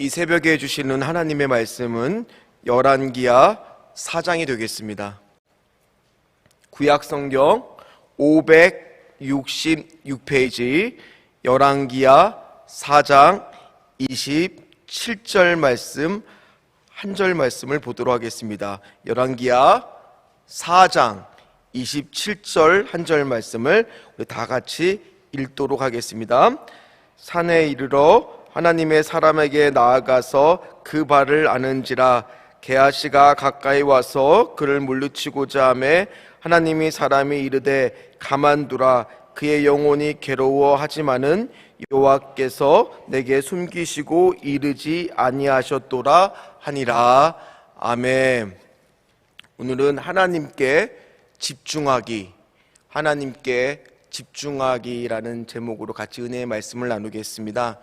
이 새벽에 주시는 하나님의 말씀은 열왕기하 4장이 되겠습니다. 구약성경 566페이지 열왕기하 4장 27절 말씀 한 절 말씀을 보도록 하겠습니다. 열왕기하 4장 27절 한 절 말씀을 우리 다 같이 읽도록 하겠습니다. 산에 이르러 하나님의 사람에게 나아가서 그 발을 아는지라. 게하시가 가까이 와서 그를 물리치고자 하매 하나님이 사람이 이르되 가만두라. 그의 영혼이 괴로워하지만은 여호와께서 내게 숨기시고 이르지 아니하셨도라 하니라. 아멘. 오늘은 하나님께 집중하기라는 제목으로 같이 은혜의 말씀을 나누겠습니다.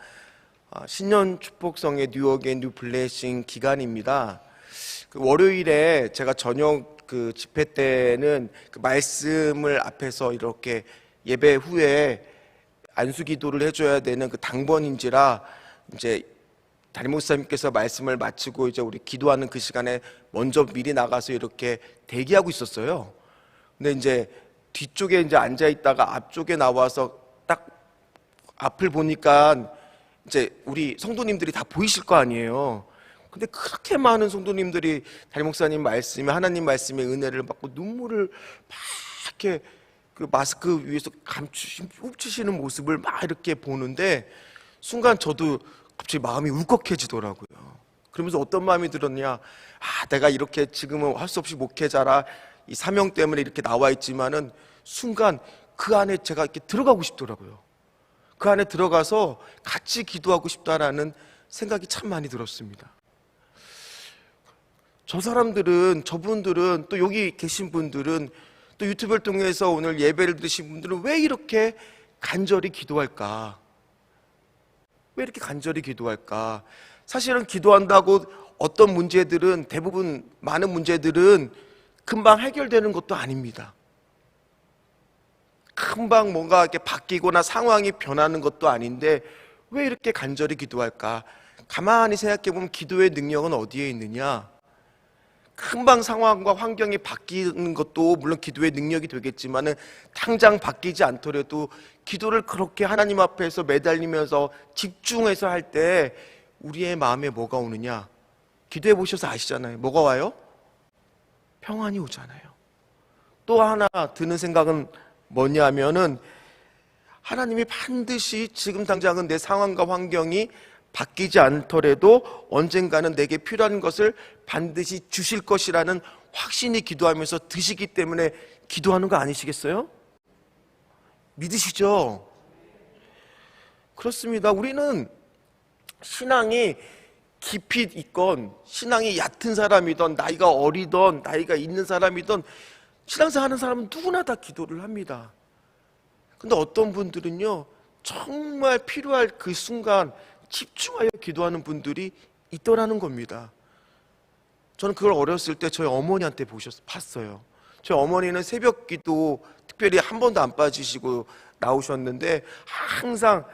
신년 축복성의 뉴어게인 뉴 블레싱 기간입니다. 월요일에 제가 저녁 집회 때는 말씀을 앞에서 이렇게 예배 후에 안수기도를 해줘야 되는 당번인지라 이제 담임 목사님께서 말씀을 마치고 이제 우리 기도하는 그 시간에 먼저 미리 나가서 이렇게 대기하고 있었어요. 근데 이제 뒤쪽에 이제 앉아 있다가 앞쪽에 나와서 딱 앞을 보니까 이제 우리 성도님들이 다 보이실 거 아니에요. 근데 그렇게 많은 성도님들이 담임 목사님 말씀에 하나님 말씀의 은혜를 받고 눈물을 막 이렇게 그 마스크 위에서 훔치시는 모습을 막 이렇게 보는데 순간 저도 갑자기 마음이 울컥해지더라고요. 그러면서 어떤 마음이 들었냐? 내가 이렇게 지금은 할 수 없이 목회자라 이 사명 때문에 이렇게 나와 있지만은 순간 그 안에 제가 이렇게 들어가고 싶더라고요. 그 안에 들어가서 같이 기도하고 싶다라는 생각이 참 많이 들었습니다. 저분들은 또 여기 계신 분들은 또 유튜브를 통해서 오늘 예배를 드신 분들은 왜 이렇게 간절히 기도할까? 왜 이렇게 간절히 기도할까? 사실은 기도한다고 어떤 문제들은 대부분 많은 문제들은 금방 해결되는 것도 아닙니다. 금방 뭔가 이렇게 바뀌거나 상황이 변하는 것도 아닌데 왜 이렇게 간절히 기도할까? 가만히 생각해 보면 기도의 능력은 어디에 있느냐? 금방 상황과 환경이 바뀌는 것도 물론 기도의 능력이 되겠지만은 당장 바뀌지 않더라도 기도를 그렇게 하나님 앞에서 매달리면서 집중해서 할 때 우리의 마음에 뭐가 오느냐? 기도해 보셔서 아시잖아요. 뭐가 와요? 평안이 오잖아요. 또 하나 드는 생각은 뭐냐면은 하나님이 반드시 지금 당장은 내 상황과 환경이 바뀌지 않더라도 언젠가는 내게 필요한 것을 반드시 주실 것이라는 확신이 기도하면서 드시기 때문에 기도하는 거 아니시겠어요? 믿으시죠? 그렇습니다. 우리는 신앙이 깊이 있건 신앙이 얕은 사람이든 나이가 어리든 나이가 있는 사람이든 신앙생활 하는 사람은 누구나 다 기도를 합니다. 근데 어떤 분들은요 정말 필요할 그 순간 집중하여 기도하는 분들이 있더라는 겁니다. 저는 그걸 어렸을 때 저희 어머니한테 봤어요. 저희 어머니는 새벽 기도 특별히 한 번도 안 빠지시고 나오셨는데 항상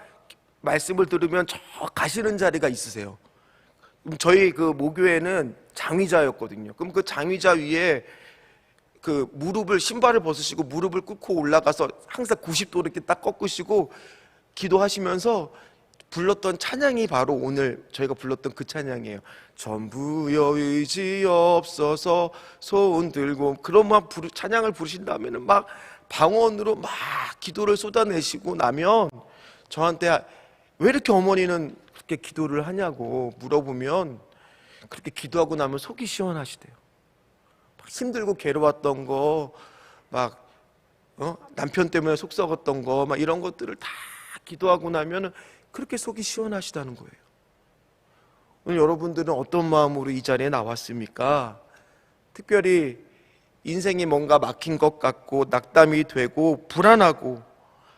말씀을 들으면 저 가시는 자리가 있으세요. 저희 모교회는 장의자였거든요. 그럼 그 장의자 위에 무릎을 신발을 벗으시고 무릎을 꿇고 올라가서 항상 90도 이렇게 딱 꺾으시고 기도하시면서 불렀던 찬양이 바로 오늘 저희가 불렀던 그 찬양이에요. 전부여 의지 없어서 손 들고 그런 찬양을 부르신 다음에는 막 방언으로 막 기도를 쏟아내시고 나면 저한테 왜 이렇게 어머니는 그렇게 기도를 하냐고 물어보면 그렇게 기도하고 나면 속이 시원하시대요. 막 힘들고 괴로웠던 거, 남편 때문에 속 썩었던 거, 이런 것들을 다 기도하고 나면은 그렇게 속이 시원하시다는 거예요. 오늘 여러분들은 어떤 마음으로 이 자리에 나왔습니까? 특별히 인생이 뭔가 막힌 것 같고 낙담이 되고 불안하고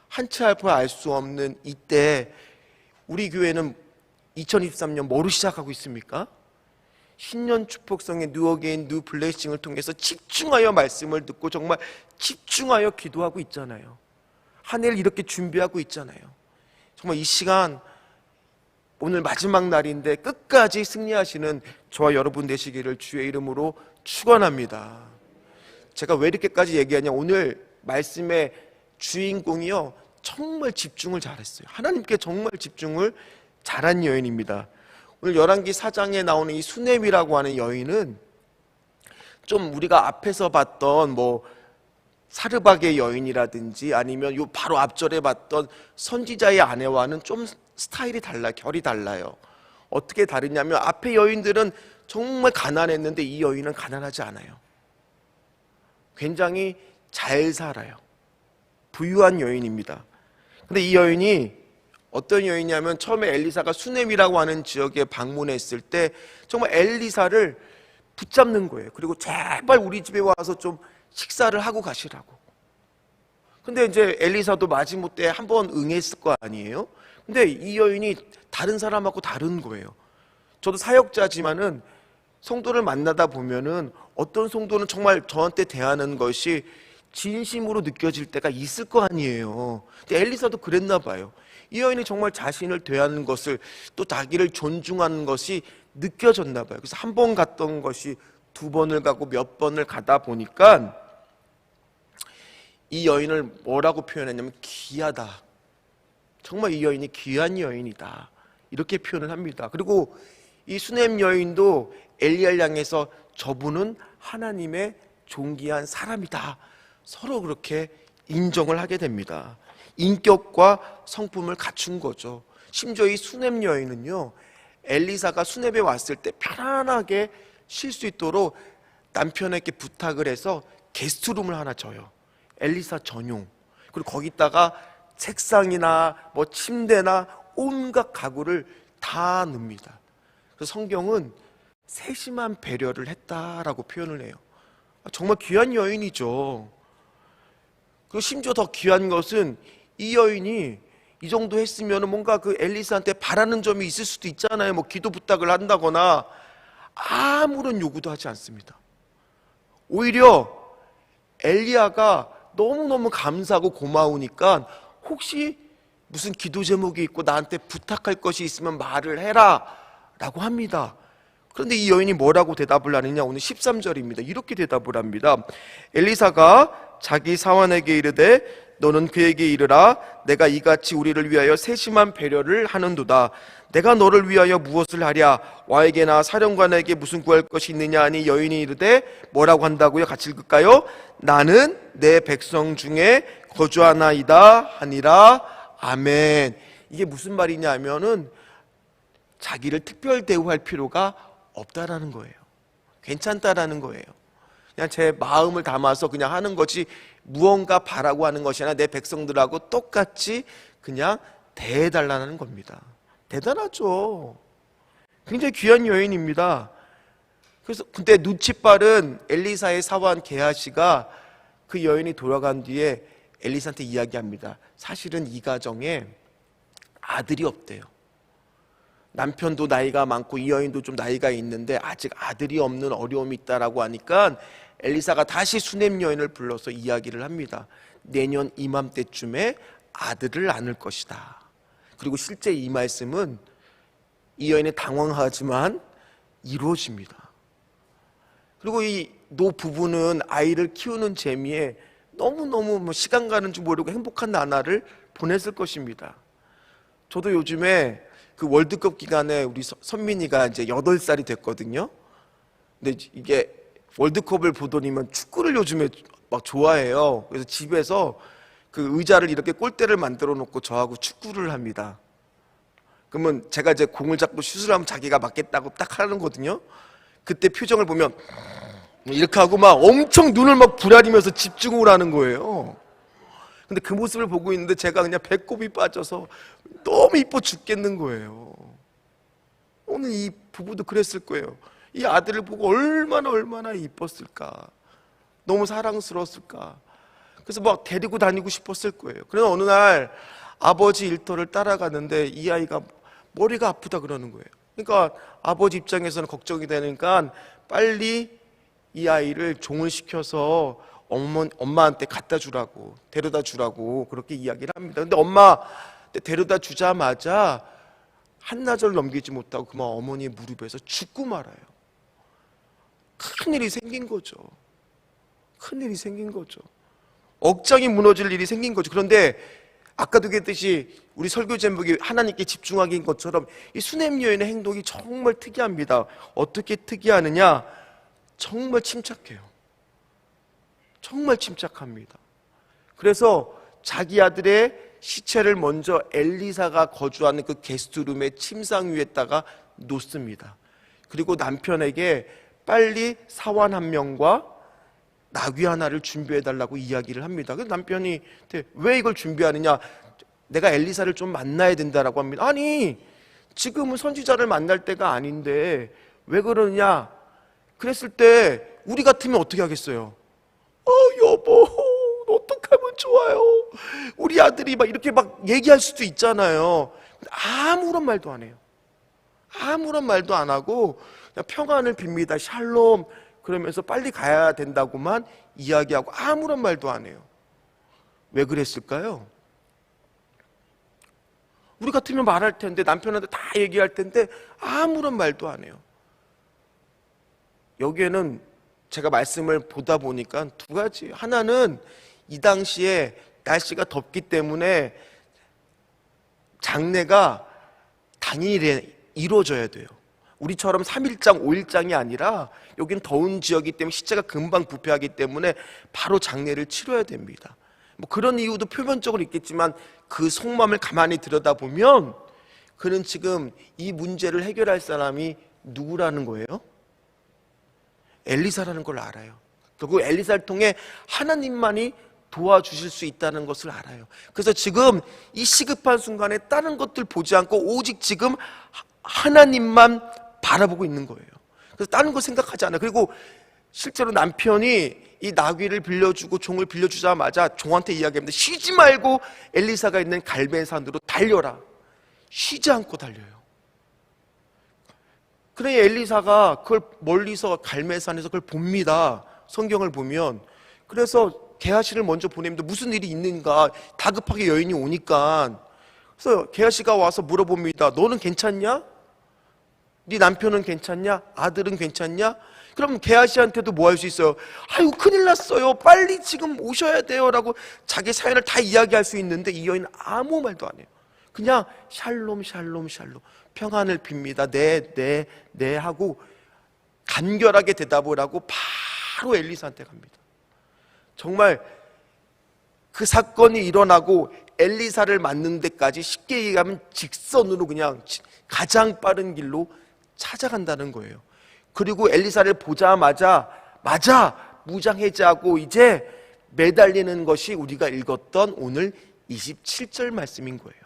한치 앞을 알 수 없는 이때 우리 교회는 2023년 뭐로 시작하고 있습니까? 신년 축복성의 뉴어게인 뉴 블레싱을 통해서 집중하여 말씀을 듣고 정말 집중하여 기도하고 있잖아요. 한 해를 이렇게 준비하고 있잖아요. 정말 이 시간 오늘 마지막 날인데 끝까지 승리하시는 저와 여러분 되시기를 주의 이름으로 축원합니다. 제가 왜 이렇게까지 얘기하냐, 오늘 말씀의 주인공이요 정말 집중을 잘했어요. 하나님께 정말 집중을 잘한 여인입니다. 오늘 열왕기 4장에 나오는 이 수넴이라고 하는 여인은 좀 우리가 앞에서 봤던 뭐 사르밧의 여인이라든지 아니면 요 바로 앞절에 봤던 선지자의 아내와는 좀 스타일이 달라, 결이 달라요. 어떻게 다르냐면 앞에 여인들은 정말 가난했는데 이 여인은 가난하지 않아요. 굉장히 잘 살아요. 부유한 여인입니다. 근데 이 여인이 어떤 여인이냐면 처음에 엘리사가 수넴이라고 하는 지역에 방문했을 때 정말 엘리사를 붙잡는 거예요. 그리고 제발 우리 집에 와서 좀 식사를 하고 가시라고. 근데 이제 엘리사도 마지못해 한번 응했을 거 아니에요? 근데 이 여인이 다른 사람하고 다른 거예요. 저도 사역자지만은 성도를 만나다 보면은 어떤 성도는 정말 저한테 대하는 것이 진심으로 느껴질 때가 있을 거 아니에요. 근데 엘리사도 그랬나 봐요. 이 여인이 정말 자신을 대하는 것을, 또 자기를 존중하는 것이 느껴졌나 봐요. 그래서 한 번 갔던 것이 두 번을 가고 몇 번을 가다 보니까 이 여인을 뭐라고 표현했냐면 귀하다. 정말 이 여인이 귀한 여인이다. 이렇게 표현을 합니다. 그리고 이 수넴 여인도 엘리야를 향해서 저분은 하나님의 존귀한 사람이다. 서로 그렇게 인정을 하게 됩니다. 인격과 성품을 갖춘 거죠. 심지어 이 수넴 여인은요, 엘리사가 수넴에 왔을 때 편안하게 쉴 수 있도록 남편에게 부탁을 해서 게스트룸을 하나 줘요. 엘리사 전용. 그리고 거기다가 책상이나 뭐 침대나 온갖 가구를 다 넣습니다. 그래서 성경은 세심한 배려를 했다라고 표현을 해요. 정말 귀한 여인이죠. 그리고 심지어 더 귀한 것은 이 여인이 이 정도 했으면 뭔가 그 엘리사한테 바라는 점이 있을 수도 있잖아요. 뭐 기도 부탁을 한다거나. 아무런 요구도 하지 않습니다. 오히려 엘리야가 너무너무 감사하고 고마우니까 혹시 무슨 기도 제목이 있고 나한테 부탁할 것이 있으면 말을 해라 라고 합니다. 그런데 이 여인이 뭐라고 대답을 하느냐, 오늘 13절입니다. 이렇게 대답을 합니다. 엘리사가 자기 사환에게 이르되 너는 그에게 이르라. 내가 이같이 우리를 위하여 세심한 배려를 하는도다. 내가 너를 위하여 무엇을 하랴? 와에게나 사령관에게 무슨 구할 것이 있느냐 하니 여인이 이르되 뭐라고 한다고요? 같이 읽을까요? 나는 내 백성 중에 거주하나이다 하니라. 아멘. 이게 무슨 말이냐 하면은 자기를 특별 대우할 필요가 없다라는 거예요. 괜찮다라는 거예요. 그냥 제 마음을 담아서 그냥 하는 것이, 무언가 바라고 하는 것이 아니라 내 백성들하고 똑같이 그냥 대해달라는 겁니다. 대단하죠. 굉장히 귀한 여인입니다. 그래서 근데 눈치 빠른 엘리사의 사환 게하시가 그 여인이 돌아간 뒤에 엘리사한테 이야기합니다. 사실은 이 가정에 아들이 없대요. 남편도 나이가 많고 이 여인도 좀 나이가 있는데 아직 아들이 없는 어려움이 있다라고 하니까 엘리사가 다시 수넴 여인을 불러서 이야기를 합니다. 내년 이맘때쯤에 아들을 낳을 것이다. 그리고 실제 이 말씀은 이 여인이 당황하지만 이루어집니다. 그리고 이 노 부부는 아이를 키우는 재미에 너무너무 시간 가는 줄 모르고 행복한 나날을 보냈을 것입니다. 저도 요즘에 그 월드컵 기간에 우리 선민이가 이제 8살이 됐거든요. 근데 이게 월드컵을 보더니만 축구를 요즘에 막 좋아해요. 그래서 집에서 그 의자를 이렇게 꼴대를 만들어 놓고 저하고 축구를 합니다. 그러면 제가 이제 공을 잡고 슛을 하면 자기가 맞겠다고 딱 하는 거거든요. 그때 표정을 보면 이렇게 하고 막 엄청 눈을 막 부라리면서 집중을 하는 거예요. 근데 그 모습을 보고 있는데 제가 그냥 배꼽이 빠져서 너무 이뻐 죽겠는 거예요. 오늘 이 부부도 그랬을 거예요. 이 아들을 보고 얼마나 이뻤을까, 너무 사랑스러웠을까. 그래서 막 데리고 다니고 싶었을 거예요. 그래서 어느 날 아버지 일터를 따라가는데 이 아이가 머리가 아프다 그러는 거예요. 그러니까 아버지 입장에서는 걱정이 되니까 빨리 이 아이를 종을 시켜서 엄마한테 갖다 주라고, 데려다 주라고 그렇게 이야기를 합니다. 근데 엄마 데려다 주자마자 한나절 넘기지 못하고 그만 어머니의 무릎에서 죽고 말아요. 큰일이 생긴 거죠. 큰일이 생긴 거죠. 억장이 무너질 일이 생긴 거죠. 그런데 아까도 그랬듯이 우리 설교 제목이 하나님께 집중하기인 것처럼 이 수냄 여인의 행동이 정말 특이합니다. 어떻게 특이하느냐? 정말 침착해요. 정말 침착합니다. 그래서 자기 아들의 시체를 먼저 엘리사가 거주하는 그 게스트룸의 침상 위에다가 놓습니다. 그리고 남편에게 빨리 사환 한 명과 나귀 하나를 준비해달라고 이야기를 합니다. 그래서 남편이 왜 이걸 준비하느냐? 내가 엘리사를 좀 만나야 된다라고 합니다. 아니, 지금은 선지자를 만날 때가 아닌데 왜 그러느냐? 그랬을 때 우리 같으면 어떻게 하겠어요? 여보, 어떡하면 좋아요? 우리 아들이 막 이렇게 막 얘기할 수도 있잖아요. 아무런 말도 안 해요. 아무런 말도 안 하고 그냥 평안을 빕니다. 샬롬. 그러면서 빨리 가야 된다고만 이야기하고 아무런 말도 안 해요. 왜 그랬을까요? 우리 같으면 말할 텐데, 남편한테 다 얘기할 텐데 아무런 말도 안 해요. 여기에는 제가 말씀을 보다 보니까 두 가지. 하나는 이 당시에 날씨가 덥기 때문에 장례가 당일에 이루어져야 돼요. 우리처럼 3일장, 5일장이 아니라 여긴 더운 지역이기 때문에 시체가 금방 부패하기 때문에 바로 장례를 치러야 됩니다. 뭐 그런 이유도 표면적으로 있겠지만 그 속마음을 가만히 들여다보면 그는 지금 이 문제를 해결할 사람이 누구라는 거예요? 엘리사라는 걸 알아요. 결국 엘리사를 통해 하나님만이 도와주실 수 있다는 것을 알아요. 그래서 지금 이 시급한 순간에 다른 것들 보지 않고 오직 지금 하나님만 바라보고 있는 거예요. 그래서 다른 거 생각하지 않아요. 그리고 실제로 남편이 이 나귀를 빌려주고 종을 빌려주자마자 종한테 이야기합니다. 쉬지 말고 엘리사가 있는 갈멜산으로 달려라. 쉬지 않고 달려요. 그러니 엘리사가 그걸 멀리서 갈멜산에서 그걸 봅니다. 성경을 보면. 그래서 게하시를 먼저 보냅니다. 무슨 일이 있는가? 다급하게 여인이 오니까. 그래서 게하시가 와서 물어봅니다. 너는 괜찮냐? 네 남편은 괜찮냐? 아들은 괜찮냐? 그럼 게하시한테도 뭐 할 수 있어요? 아유, 큰일 났어요. 빨리 지금 오셔야 돼요. 라고 자기 사연을 다 이야기할 수 있는데 이 여인은 아무 말도 안 해요. 그냥 샬롬 샬롬 샬롬 평안을 빕니다. 네 하고 간결하게 대답을 하고 바로 엘리사한테 갑니다. 정말 그 사건이 일어나고 엘리사를 만는 데까지 쉽게 얘기하면 직선으로 그냥 가장 빠른 길로 찾아간다는 거예요. 그리고 엘리사를 보자마자 무장 해제하고 이제 매달리는 것이 우리가 읽었던 오늘 27절 말씀인 거예요.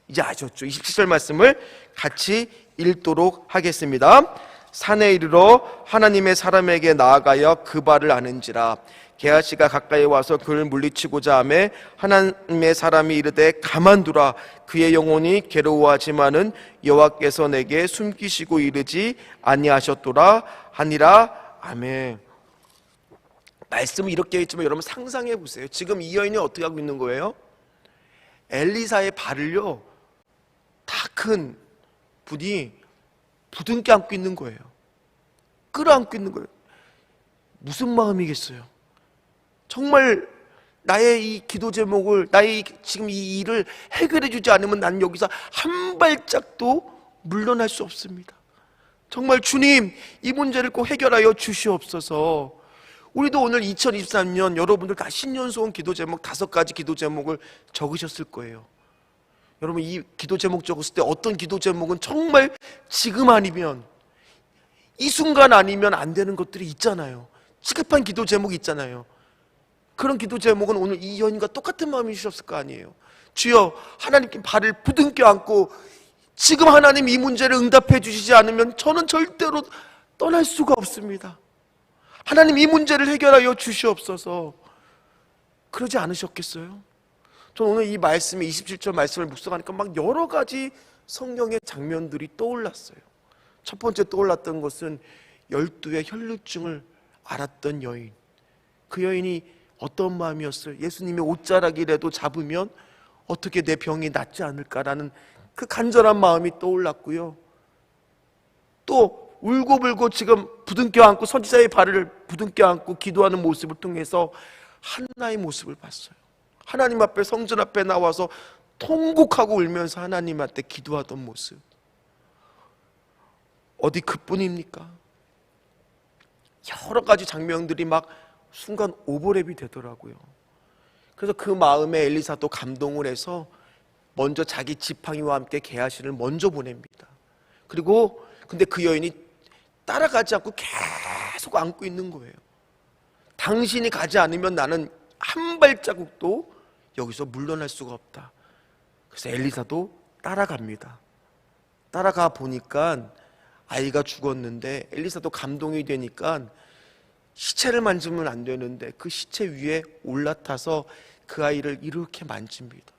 이제 아셨죠? 27절 말씀을 같이 읽도록 하겠습니다. 산에 이르러 하나님의 사람에게 나아가여 그 발을 아는지라. 게하시가 가까이 와서 그를 물리치고자 하매 하나님의 사람이 이르되 가만두라. 그의 영혼이 괴로워하지만은 여호와께서 내게 숨기시고 이르지 아니하셨도라 하니라. 아멘. 말씀은 이렇게 했지만 여러분 상상해 보세요. 지금 이 여인이 어떻게 하고 있는 거예요? 엘리사의 발을요, 다 큰 분이 부둥켜 안고 있는 거예요. 끌어안고 있는 거예요. 무슨 마음이겠어요? 정말 나의 이 기도 제목을, 나의 지금 이 일을 해결해 주지 않으면 난 여기서 한 발짝도 물러날 수 없습니다. 정말 주님, 이 문제를 꼭 해결하여 주시옵소서. 우리도 오늘 2023년 여러분들 다 신년소원 기도 제목 5가지 기도 제목을 적으셨을 거예요. 여러분 이 기도 제목 적었을 때 어떤 기도 제목은 정말 지금 아니면, 이 순간 아니면 안 되는 것들이 있잖아요. 시급한 기도 제목이 있잖아요. 그런 기도 제목은 오늘 이 여인과 똑같은 마음이셨을 거 아니에요. 주여, 하나님께 발을 부둥켜 안고 지금 하나님 이 문제를 응답해 주시지 않으면 저는 절대로 떠날 수가 없습니다. 하나님 이 문제를 해결하여 주시옵소서. 그러지 않으셨겠어요? 저는 오늘 이 말씀에 27절 말씀을 묵상하니까 막 여러 가지 성경의 장면들이 떠올랐어요. 첫 번째 떠올랐던 것은 12의 혈루증을 앓았던 여인. 그 여인이 어떤 마음이었어요? 예수님의 옷자락이라도 잡으면 어떻게 내 병이 낫지 않을까라는 그 간절한 마음이 떠올랐고요. 또 울고불고 지금 부둥켜 안고 선지자의 발을 부둥켜 안고 기도하는 모습을 통해서 한나의 모습을 봤어요. 하나님 앞에, 성전 앞에 나와서 통곡하고 울면서 하나님한테 기도하던 모습. 어디 그뿐입니까? 여러 가지 장면들이 막 순간 오버랩이 되더라고요. 그래서 그 마음에 엘리사도 감동을 해서 먼저 자기 지팡이와 함께 게하시를 먼저 보냅니다. 그리고 근데 그 여인이 따라가지 않고 계속 안고 있는 거예요. 당신이 가지 않으면 나는 한 발자국도 여기서 물러날 수가 없다. 그래서 엘리사도 따라갑니다. 따라가 보니까 아이가 죽었는데 엘리사도 감동이 되니까 시체를 만지면 안 되는데 그 시체 위에 올라타서 그 아이를 이렇게 만집니다.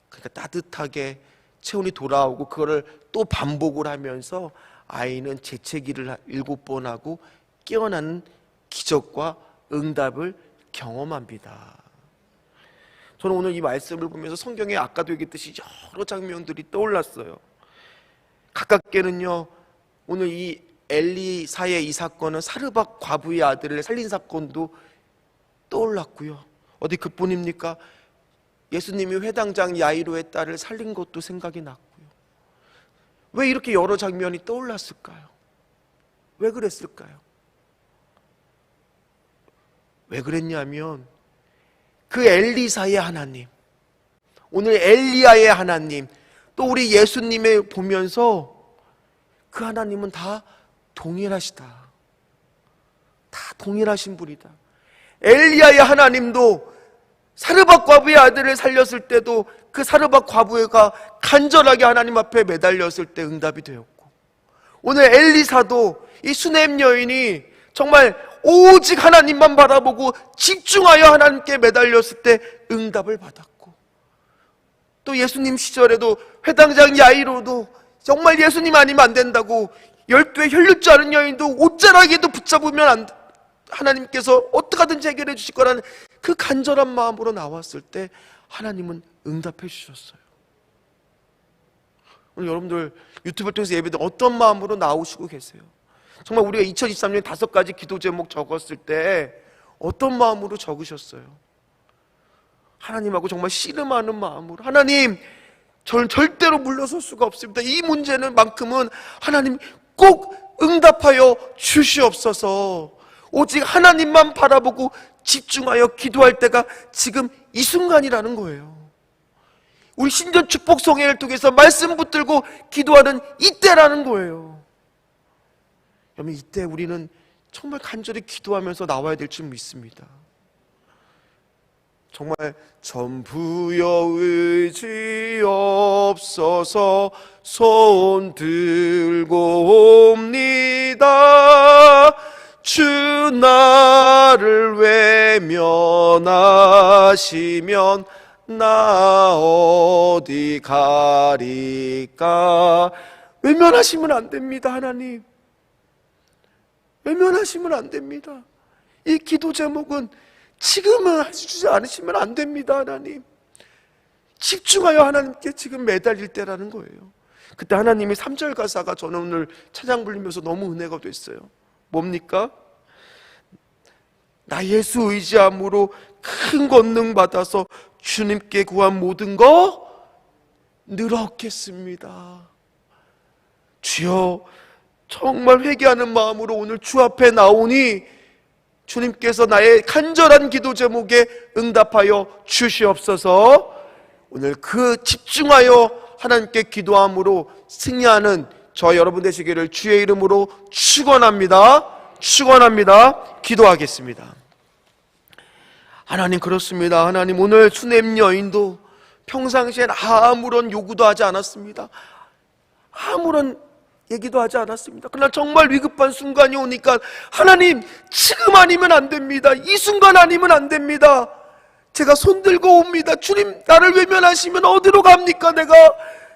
그러니까 따뜻하게 체온이 돌아오고 그거를 또 반복을 하면서 아이는 재채기를 7번 하고 깨어나는 기적과 응답을 경험합니다. 저는 오늘 이 말씀을 보면서 성경에 아까도 얘기했듯이 여러 장면들이 떠올랐어요. 가깝게는요, 오늘 이 엘리사의 이 사건은 사르밧 과부의 아들을 살린 사건도 떠올랐고요. 어디 그뿐입니까? 예수님이 회당장 야이로의 딸을 살린 것도 생각이 났고요. 왜 이렇게 여러 장면이 떠올랐을까요? 왜 그랬을까요? 왜 그랬냐면 그 엘리사의 하나님, 오늘 엘리야의 하나님, 또 우리 예수님을 보면서 그 하나님은 다 동일하시다. 다 동일하신 분이다. 엘리야의 하나님도 사르밧 과부의 아들을 살렸을 때도 그 사르밧 과부가 간절하게 하나님 앞에 매달렸을 때 응답이 되었고, 오늘 엘리사도 이 수넴 여인이 정말 오직 하나님만 바라보고 집중하여 하나님께 매달렸을 때 응답을 받았고, 또 예수님 시절에도 회당장 야이로도 정말 예수님 아니면 안 된다고 12의 혈류증 앓은 여인도 옷자락에도 붙잡으면 하나님께서 어떻게 하든지 해결해 주실 거라는 그 간절한 마음으로 나왔을 때 하나님은 응답해 주셨어요. 오늘 여러분들 유튜브를 통해서 예배들 어떤 마음으로 나오시고 계세요? 정말 우리가 2023년 5가지 기도 제목 적었을 때 어떤 마음으로 적으셨어요? 하나님하고 정말 씨름하는 마음으로, 하나님 저는 절대로 물러설 수가 없습니다. 이 문제는 만큼은 하나님 꼭 응답하여 주시옵소서. 오직 하나님만 바라보고 집중하여 기도할 때가 지금 이 순간이라는 거예요. 우리 신전 축복 성회를 통해서 말씀 붙들고 기도하는 이때라는 거예요. 여러분, 이때 우리는 정말 간절히 기도하면서 나와야 될 줄 믿습니다. 정말 전부여 의지 없어서 손 들고 옵니다. 주 나를 외면하시면 나 어디 가리까. 외면하시면 안 됩니다. 하나님, 외면하시면 안 됩니다. 이 기도 제목은 지금은 해주지 않으시면 안 됩니다. 하나님, 집중하여 하나님께 지금 매달릴 때라는 거예요. 그때 하나님이 3절 가사가 저는 오늘 찬양 불리면서 너무 은혜가 됐어요. 뭡니까? 나 예수 의지함으로 큰 권능 받아서 주님께 구한 모든 거 늘 얻겠습니다. 주여, 정말 회개하는 마음으로 오늘 주 앞에 나오니 주님께서 나의 간절한 기도 제목에 응답하여 주시옵소서. 오늘 그 집중하여 하나님께 기도함으로 승리하는 저 여러분 되시기를 주의 이름으로 축원합니다. 축원합니다. 기도하겠습니다. 하나님, 그렇습니다. 하나님, 오늘 수넴 여인도 평상시엔 아무런 요구도 하지 않았습니다. 아무런 얘기도 하지 않았습니다. 그러나 정말 위급한 순간이 오니까 하나님, 지금 아니면 안 됩니다. 이 순간 아니면 안 됩니다. 제가 손 들고 옵니다. 주님, 나를 외면하시면 어디로 갑니까? 내가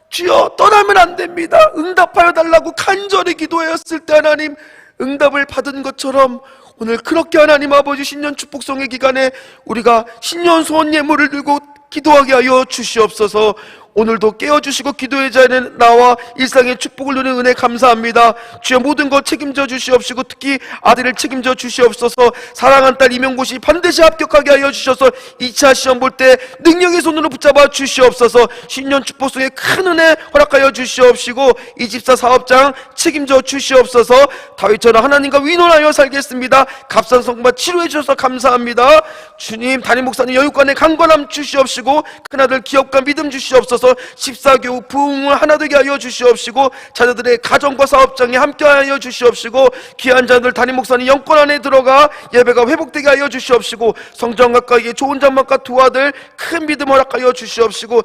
주여, 떠나면 안 됩니다. 응답하여 달라고 간절히 기도했을 때 하나님 응답을 받은 것처럼 오늘 그렇게 하나님 아버지 신년 축복성의 기간에 우리가 신년 소원 예물을 들고 기도하게 하여 주시옵소서. 오늘도 깨워주시고 기도의 자리에 나와 일상의 축복을 누리는 은혜 감사합니다. 주여 모든 것 책임져 주시옵시고 특히 아들을 책임져 주시옵소서. 사랑한 딸 임용고시 반드시 합격하게 하여 주셔서 2차 시험 볼 때 능력의 손으로 붙잡아 주시옵소서. 신년 축복성에 큰 은혜 허락하여 주시옵시고 이 집사 사업장 책임져 주시옵소서. 다윗처럼 하나님과 의논하여 살겠습니다. 값싼 성과 치료해 주셔서 감사합니다. 주님, 담임 목사님 여유관에 강건함 주시옵시고 큰아들 기업과 믿음 주시옵소서. 집사교우 부흥을 하나 되게 하여 주시옵시고 자녀들의 가정과 사업장에 함께하여 주시옵시고 귀한 자들 담임 목사님 영권 안에 들어가 예배가 회복되게 하여 주시옵시고 성전 가까이에 좋은 장막과 두 아들 큰 믿음 허락하여 주시옵시고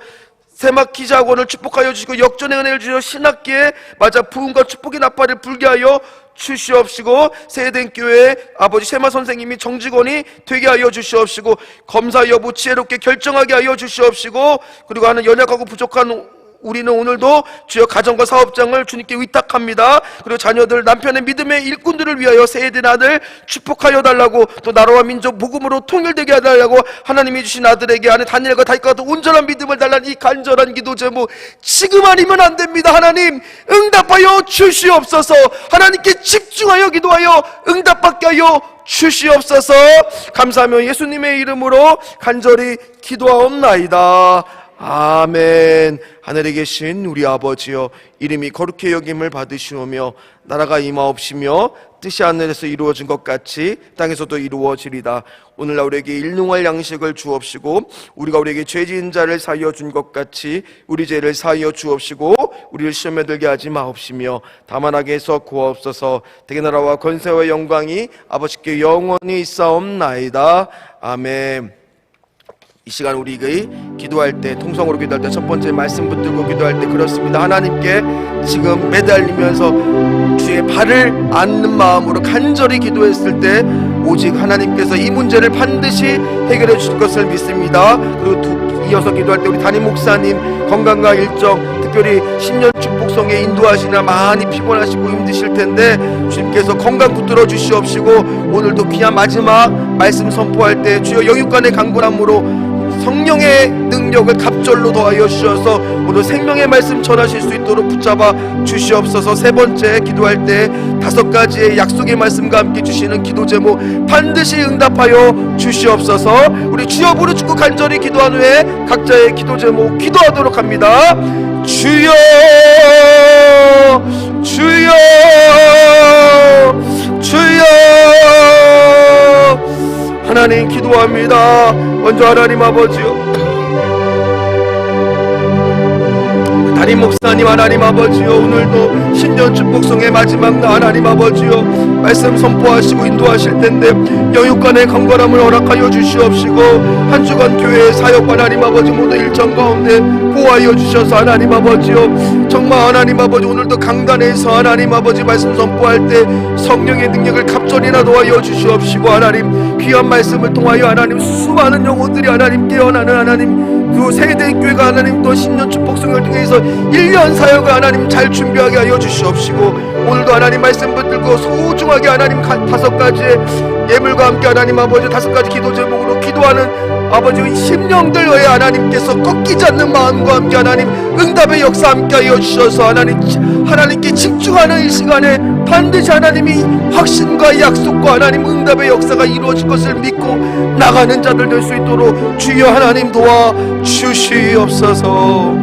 세마키자 학원을 축복하여 주시고 역전의 은혜를 주셔 신학기에 맞아 부흥과 축복의 나팔을 불게 하여 주시옵시고 세대된 교회 아버지 세마 선생님이 정직원이 되게 하여 주시옵시고 검사 여부 지혜롭게 결정하게 하여 주시옵시고 그리고 하는 연약하고 부족한 우리는 오늘도 주여 가정과 사업장을 주님께 위탁합니다. 그리고 자녀들 남편의 믿음의 일꾼들을 위하여 세대된 아들 축복하여 달라고 또 나라와 민족 복음으로 통일되게 해달라고 하나님이 주신 아들에게 아내 다니엘과 다윗과도 온전한 믿음을 달라는 이 간절한 기도 제목 지금 아니면 안 됩니다. 하나님 응답하여 주시옵소서. 하나님께 집중하여 기도하여 응답받게 하여 주시옵소서. 감사하며 예수님의 이름으로 간절히 기도하옵나이다. 아멘. 하늘에 계신 우리 아버지여 이름이 거룩히 여김을 받으시오며 나라가 임하옵시며 뜻이 하늘에서 이루어진 것 같이 땅에서도 이루어지리다. 오늘날 우리에게 일용할 양식을 주옵시고 우리가 우리에게 죄 지은 자를 사하여 준 것 같이 우리 죄를 사하여 주옵시고 우리를 시험에 들게 하지 마옵시며 다만 악에서 구하옵소서. 대개 나라와 권세와 영광이 아버지께 영원히 있사옵나이다. 아멘. 이 시간 우리 기도할 때 통성으로 기도할 때 첫 번째 말씀 붙들고 기도할 때 그렇습니다. 하나님께 지금 매달리면서 주의 발을 안는 마음으로 간절히 기도했을 때 오직 하나님께서 이 문제를 반드시 해결해 주실 것을 믿습니다. 그리고 이어서 기도할 때 우리 담임 목사님 건강과 일정 특별히 신년 축복성에 인도하시나 많이 피곤하시고 힘드실 텐데 주님께서 건강 붙들어 주시옵시고 오늘도 귀한 마지막 말씀 선포할 때 주여 영육간의 강건함으로 성령의 능력을 갑절로 더하여 주셔서 오늘 생명의 말씀 전하실 수 있도록 붙잡아 주시옵소서. 세 번째 기도할 때 5가지의 약속의 말씀과 함께 주시는 기도 제목 반드시 응답하여 주시옵소서. 우리 주여 부르짖고 간절히 기도한 후에 각자의 기도 제목 기도하도록 합니다. 주여 주여 주여 하나님 기도합니다. 먼저 하나님 아버지요 담임 목사님 하나님 아버지요 오늘도 신년 축복성의 마지막 날 하나님 아버지요 말씀 선포하시고 인도하실 텐데 영육간의 강건함을 허락하여 주시옵시고 한 주간 교회의 사역 하나님 아버지 모두 일정 가운데 보호하여 주셔서 하나님 아버지요 정말 하나님 아버지 오늘도 강단에서 하나님 아버지 말씀 선포할 때 성령의 능력을 갑절이나 도하여 주시옵시고 하나님 귀한 말씀을 통하여 하나님 수많은 영혼들이 하나님 깨어나는 하나님 그 세대의 교회가 하나님 또 신년 축복성을 통해서 1년 사역을 하나님 잘 준비하게 하여 주시옵시고 오늘도 하나님 말씀 붙들고 소중하게 하나님 5가지의 예물과 함께 하나님 아버지 5가지 기도 제목으로 기도하는 아버지 심령들 외에 하나님께서 꺾이지 않는 마음과 함께 하나님 응답의 역사 함께 하여 주셔서 하나님께 집중하는 이 시간에 반드시 하나님이 확신과 약속과 하나님 응답의 역사가 이루어질 것을 믿고 나가는 자들 될 수 있도록 주여 하나님 도와 주시옵소서.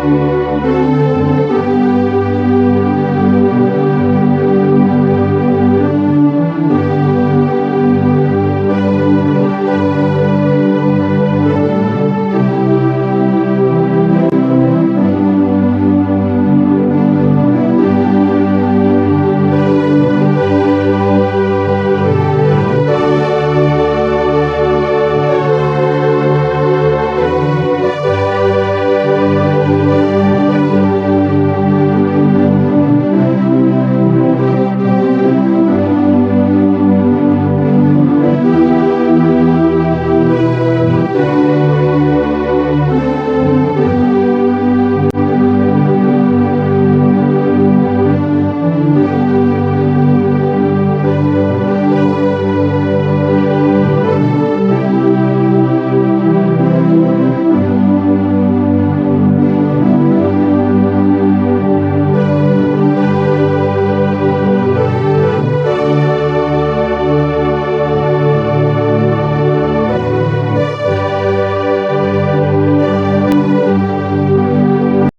기도합니다.